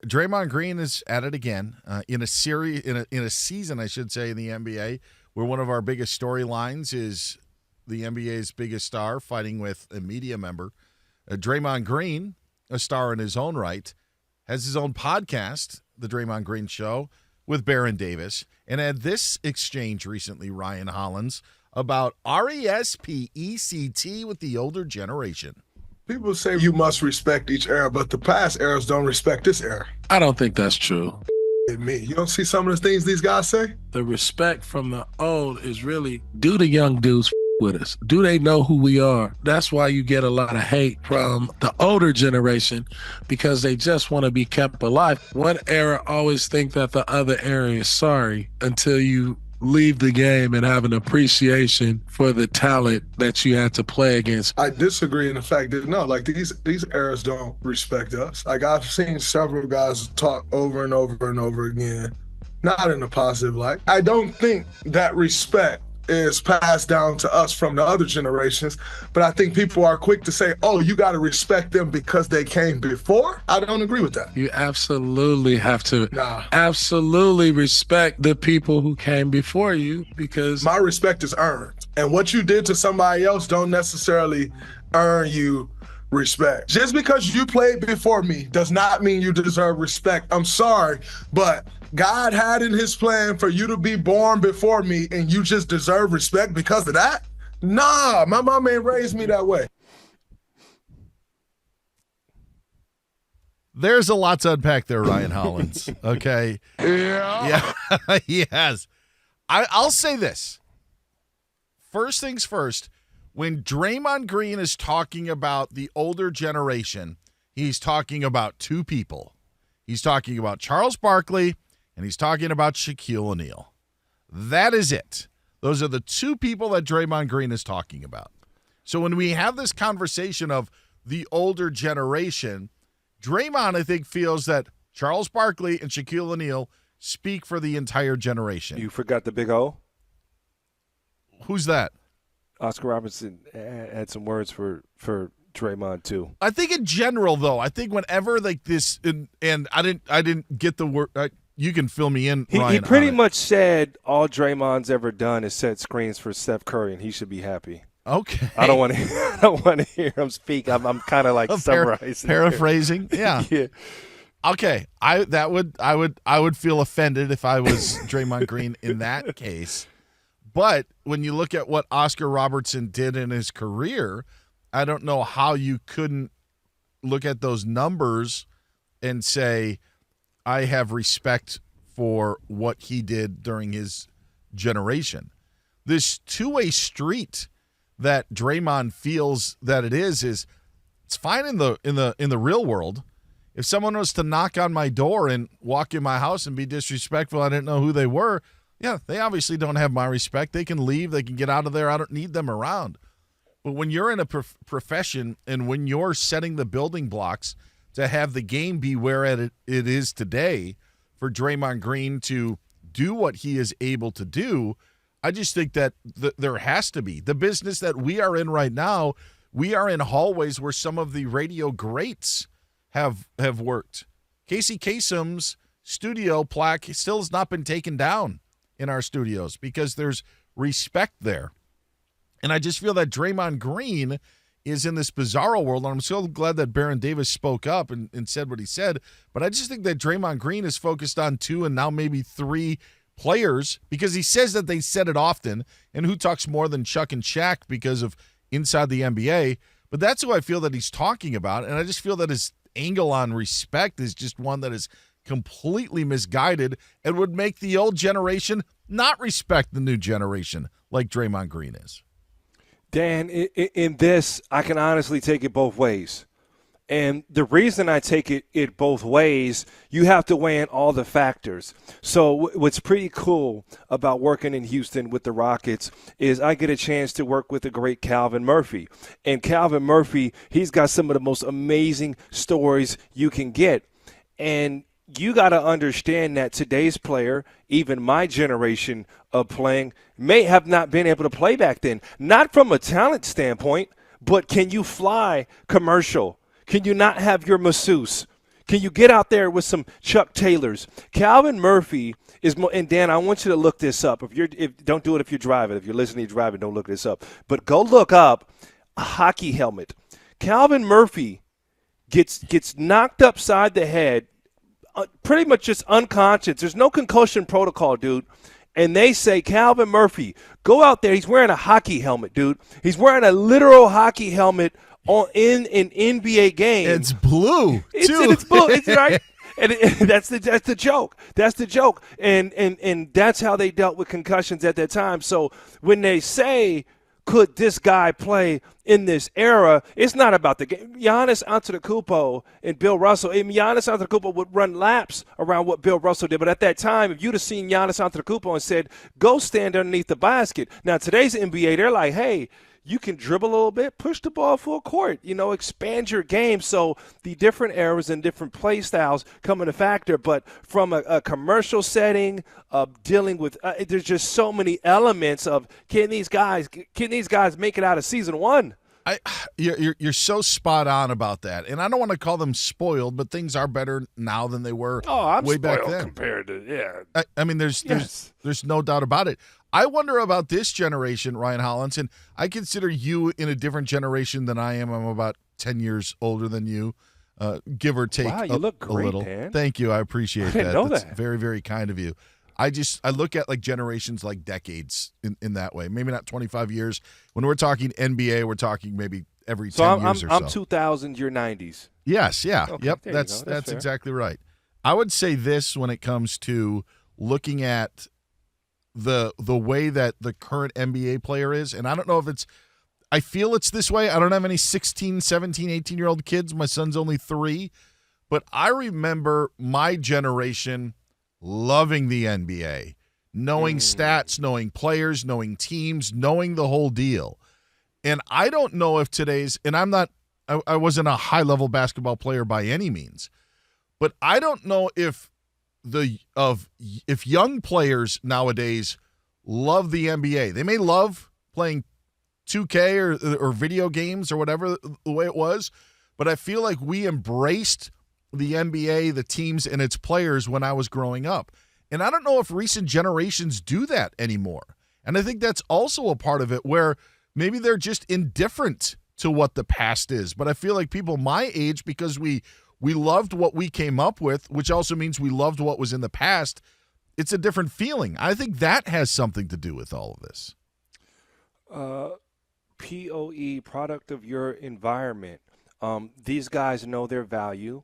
Draymond Green is at it again in a series, in a season, I should say, in the NBA, where one of our biggest storylines is the NBA's biggest star fighting with a media member. Draymond Green, a star in his own right, has his own podcast, The Draymond Green Show, with Beyer and Davis, and had this exchange recently, Ryan Hollins, about RESPECT with the older generation. People say you must respect each era, but the past eras don't respect this era. I don't think that's true. Me, you don't see some of the things these guys say? The respect from the old is really, do the young dudes with us? Do they know who we are? That's why you get a lot of hate from the older generation, because they just want to be kept alive. One era always think that the other era is sorry until you leave the game and have an appreciation for the talent that you had to play against. I disagree in the fact that, no, like these eras don't respect us. Like I've seen several guys talk over and over and over again, not in a positive light. I don't think that respect is passed down to us from the other generations, but I think people are quick to say, oh, you got to respect them because they came before. I don't agree with that. You absolutely have to absolutely respect the people who came before you, because my respect is earned. And what you did to somebody else don't necessarily earn you respect. Just because you played before me does not mean you deserve respect. I'm sorry, but God had in his plan for you to be born before me, and you just deserve respect because of that? Nah, my mom ain't raised me that way. There's a lot to unpack there, Ryan Hollins. Okay. Yeah. Yeah. Yes. I'll say this. First things first, when Draymond Green is talking about the older generation, he's talking about two people. He's talking about Charles Barkley, and he's talking about Shaquille O'Neal. That is it. Those are the two people that Draymond Green is talking about. So when we have this conversation of the older generation, Draymond, I think, feels that Charles Barkley and Shaquille O'Neal speak for the entire generation. You forgot the big O? Who's that? Oscar Robertson had some words for Draymond too. I think in general, though, I think whenever like this, and I didn't get the word. You can fill me in, Ryan. He pretty much said all Draymond's ever done is set screens for Steph Curry, and he should be happy. Okay. I don't want to hear him speak. I'm kind of like summarizing, paraphrasing. Yeah. Yeah. Okay. I would feel offended if I was Draymond Green in that case. But when you look at what Oscar Robertson did in his career, I don't know how you couldn't look at those numbers and say, I have respect for what he did during his generation. This two-way street that Draymond feels that it is it's fine in the real world. If someone was to knock on my door and walk in my house and be disrespectful, I didn't know who they were. Yeah, they obviously don't have my respect. They can leave. They can get out of there. I don't need them around. But when you're in a profession and when you're setting the building blocks to have the game be where it is today, for Draymond Green to do what he is able to do, I just think that there has to be. The business that we are in right now, we are in hallways where some of the radio greats have worked. Casey Kasem's studio plaque still has not been taken down in our studios because there's respect there. And I just feel that Draymond Green is in this bizarro world, and I'm so glad that Beyer and Davis spoke up and said what he said, but I just think that Draymond Green is focused on two and now maybe three players because he says that they said it often, and who talks more than Chuck and Shaq because of inside the NBA, but that's who I feel that he's talking about, and I just feel that his angle on respect is just one that is completely misguided and would make the old generation not respect the new generation like Draymond Green is. Dan, in this, I can honestly take it both ways. And the reason I take it both ways, you have to weigh in all the factors. So what's pretty cool about working in Houston with the Rockets is I get a chance to work with the great Calvin Murphy. And Calvin Murphy, he's got some of the most amazing stories you can get. And you got to understand that today's player, even my generation of playing, may have not been able to play back then. Not from a talent standpoint, but can you fly commercial? Can you not have your masseuse? Can you get out there with some Chuck Taylors? Calvin Murphy is more, and Dan, I want you to look this up. Don't do it if you're driving. If you're listening to driving, don't look this up. But go look up a hockey helmet. Calvin Murphy gets knocked upside the head, pretty much just unconscious. There's no concussion protocol, dude. And they say, Calvin Murphy, go out there. He's wearing a hockey helmet, dude. He's wearing a literal hockey helmet in an NBA game. It's blue, too. It's blue. It's right. And that's the joke. That's the joke. And that's how they dealt with concussions at that time. So when they say, could this guy play in this era? It's not about the game. Giannis Antetokounmpo and Bill Russell. And Giannis Antetokounmpo would run laps around what Bill Russell did. But at that time, if you'd have seen Giannis Antetokounmpo and said, go stand underneath the basket. Now, today's NBA, they're like, hey, you can dribble a little bit, push the ball full court, expand your game. So the different eras and different play styles come into factor. But from a commercial setting of dealing with there's just so many elements of can these guys make it out of season one? You're so spot on about that. And I don't want to call them spoiled, but things are better now than they were way back then. Compared to, yeah. I mean, there's no doubt about it. I wonder about this generation, Ryan Hollins, and I consider you in a different generation than I am. I'm about 10 years older than you, give or take. Wow, you look great, a little. Dan. Thank you. I appreciate that. I didn't know That's that. very, very kind of you. I look at like generations like decades in that way. Maybe not 25 years. When we're talking NBA, we're talking maybe every 10 years or so. I'm 2000, you're 90s. Yes, yeah. Okay, yep, there you that's go. That's fair. exactly right. I would say this when it comes to looking at the way that the current NBA player is, and I don't know if I feel it's this way. I don't have any 16, 17, 18-year-old kids. My son's only 3. But I remember my generation loving the NBA, knowing stats, knowing players, knowing teams, knowing the whole deal. And I don't know if and I wasn't a high-level basketball player by any means, but I don't know if young players nowadays love the NBA. They may love playing 2K or video games or whatever the way it was, but I feel like we embraced the NBA, the teams, and its players when I was growing up. And I don't know if recent generations do that anymore. And I think that's also a part of it where maybe they're just indifferent to what the past is. But I feel like people my age, because we loved what we came up with, which also means we loved what was in the past, it's a different feeling. I think that has something to do with all of this. POE, product of your environment. These guys know their value.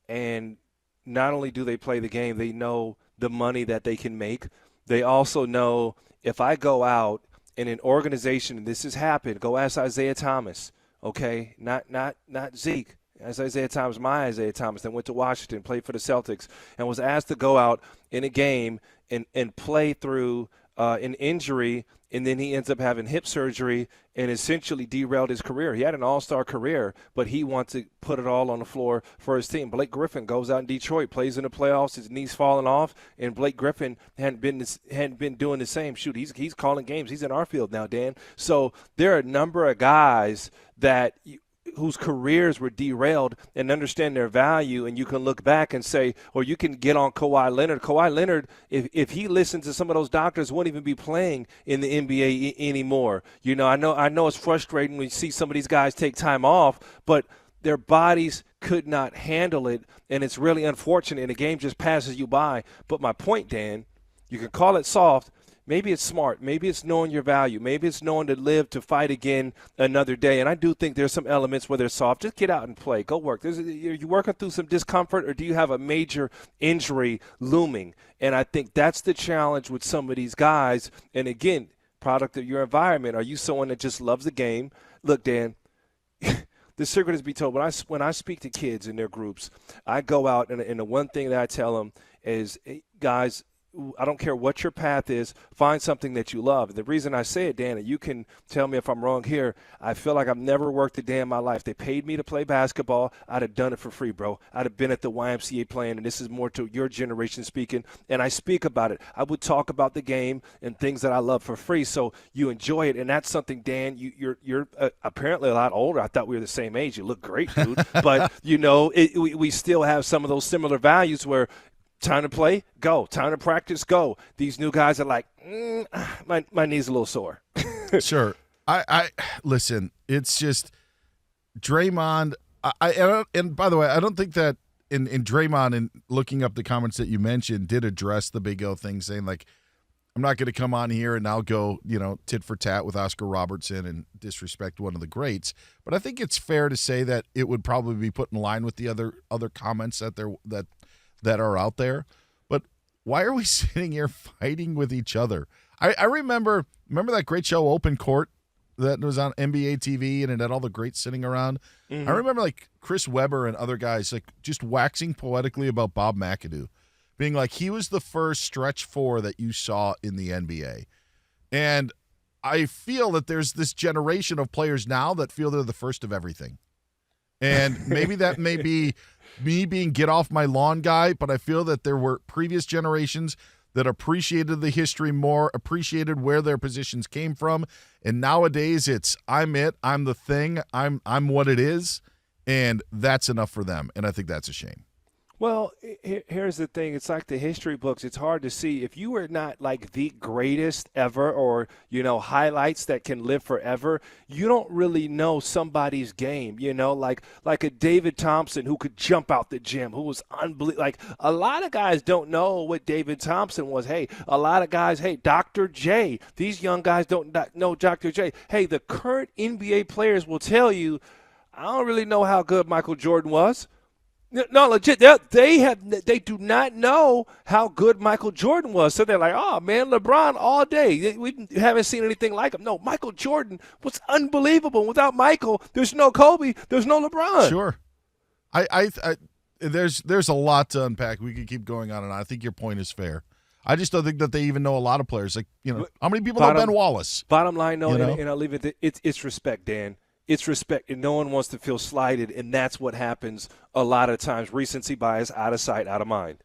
And not only do they play the game, they know the money that they can make. They also know if I go out in an organization, and this has happened, go ask Isaiah Thomas, okay? Not Zeke. As Isaiah Thomas, my Isaiah Thomas, that went to Washington, played for the Celtics, and was asked to go out in a game and play through an injury, and then he ends up having hip surgery and essentially derailed his career. He had an all-star career, but he wants to put it all on the floor for his team. Blake Griffin goes out in Detroit, plays in the playoffs, his knee's falling off, and Blake Griffin hadn't been doing the same. Shoot, he's calling games. He's in our field now, Dan. So there are a number of guys that whose careers were derailed and understand their value, and you can look back and say, or you can get on Kawhi Leonard. Kawhi Leonard, if he listened to some of those doctors, wouldn't even be playing in the NBA anymore. I know it's frustrating when you see some of these guys take time off, but their bodies could not handle it, and it's really unfortunate, and the game just passes you by. But my point, Dan, you can call it soft. Maybe it's smart. Maybe it's knowing your value. Maybe it's knowing to live to fight again another day. And I do think there's some elements where they're soft. Just get out and play. Go work. Are you working through some discomfort, or do you have a major injury looming? And I think that's the challenge with some of these guys. And, again, product of your environment. Are you someone that just loves the game? Look, Dan, the secret is be told. When I speak to kids in their groups, I go out, and the one thing that I tell them is, guys, I don't care what your path is, find something that you love. And the reason I say it, Dan, and you can tell me if I'm wrong here, I feel like I've never worked a day in my life. They paid me to play basketball. I'd have done it for free, bro. I'd have been at the YMCA playing, and this is more to your generation speaking, and I speak about it. I would talk about the game and things that I love for free, so you enjoy it. And that's something, Dan, you're apparently a lot older. I thought we were the same age. You look great, dude. But, we still have some of those similar values where time to play, go. Time to practice, go. These new guys are like, my knee's a little sore. Sure. I listen, it's just Draymond. And by the way, I don't think that in Draymond, and looking up the comments that you mentioned, did address the Big O thing, saying, like, I'm not going to come on here and I'll go, tit for tat with Oscar Robertson and disrespect one of the greats. But I think it's fair to say that it would probably be put in line with the other comments that are out there. But why are we sitting here fighting with each other? I remember that great show Open Court that was on NBA TV, and it had all the greats sitting around. Mm-hmm. I remember like Chris Webber and other guys like just waxing poetically about Bob McAdoo, being like, he was the first stretch four that you saw in the NBA. And I feel that there's this generation of players now that feel they're the first of everything. And maybe that may be me being get off my lawn guy, but I feel that there were previous generations that appreciated the history more, appreciated where their positions came from. And nowadays it's I'm the thing, I'm what it is, and that's enough for them. And I think that's a shame. Well, here's the thing. It's like the history books. It's hard to see. If you were not like the greatest ever or, highlights that can live forever, you don't really know somebody's game, like a David Thompson who could jump out the gym, who was unbelievable. Like a lot of guys don't know what David Thompson was. Hey, a lot of guys, hey, Dr. J. These young guys don't know Dr. J. Hey, the current NBA players will tell you, I don't really know how good Michael Jordan was. No, legit. They do not know how good Michael Jordan was. So they're like, oh, man, LeBron all day. We haven't seen anything like him. No, Michael Jordan was unbelievable. Without Michael, there's no Kobe. There's no LeBron. Sure. There's a lot to unpack. We could keep going on, and I think your point is fair. I just don't think that they even know a lot of players. Like, how many people know Ben Wallace? Bottom line, no, and I'll leave it. It's respect, Dan. It's respect, and no one wants to feel slighted, and that's what happens a lot of times. Recency bias, out of sight, out of mind.